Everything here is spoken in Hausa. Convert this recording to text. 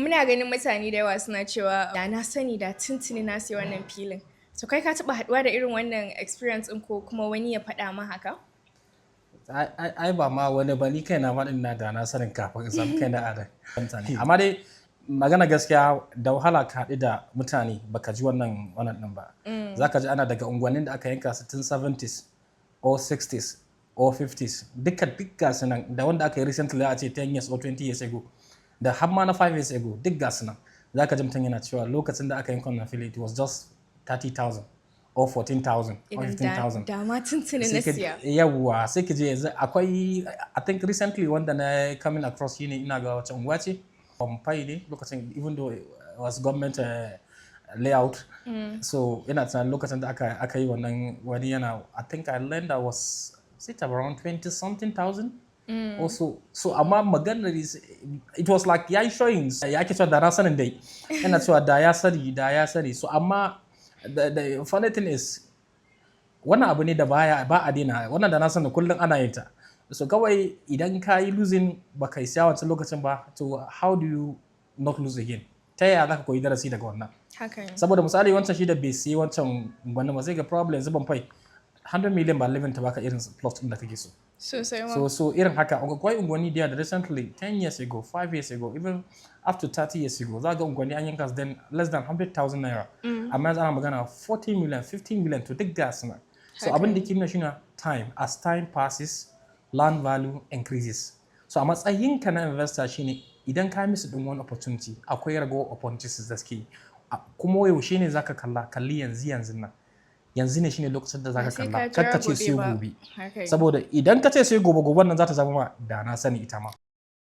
Muna ganin mutane da yawa suna cewa da na sani da tuntuni na siya wannan filin. So kai ka taɓa haɗuwa da irin wannan experience ɗin ko kuma wani ya faɗa ma haka? Ai ba ma wani ba ni kaina ma ina da na sanin kafin in samu kaina a mutane. Amma dai magana gaskiya da wahala ka haɗu da mutane baka ji wannan ɗin ba. Zaka ji ana daga unguwannin da aka yanka su tun 70s or 60s or 50s duk gasu nan da wanda aka yi recently a ce 10 years or 20 years ago da har ma na 5 years ago duk gasu nan. Zaka ji mutum yana cewa lokacin da aka yanka wannan fili it was just 30,000 or 14,000 or 15,000. Da ma tuntuni na siya. Yawwa sai ki je yanzu akwai I think recently wanda na coming across shine ina ga wacce unguwa ce Pompai ne lokacin even though it was government layout. So ina tunanin lokacin da aka yi wannan wani yana I think I learned that was around 20 something thousand. Also so amma maganar it was like yayi showings ya ake cewa da na sanin dai ina cewa da ya sani so amma the funny thing is wannan abu ne da ba a daina wannan da na sani kullum ana yin ta so kawai idan ka yi losing ba kai siya wancan lokacin ba to how do you not lose again ta yaya za ka koyi darasi daga wannan saboda misali wancan shi da bai siya wancan wannan ba sai ga problem zuban fai 100 million ba living ta baka irin plot din da kake so so irin haka akwai unguwanni da recently 10 years ago 5 years ago even up to 30 years ago za ga unguwanni an yanka then less than 100,000 naira amma yanzu ana magana 40 million 15 million to duk gas na so abin da ke nuna shine time as time passes land value increases so a matsayinka na investor shine idan ka misu din wani opportunity akwai ragowar opportunities da suke kuma yaushe ne zaka kalli yanzu nan yanzu ne shine lokacin da zaka kalla kar ka ce sai gobe saboda idan ka ce sai gobe nan za ta zama ma da na sani ita ma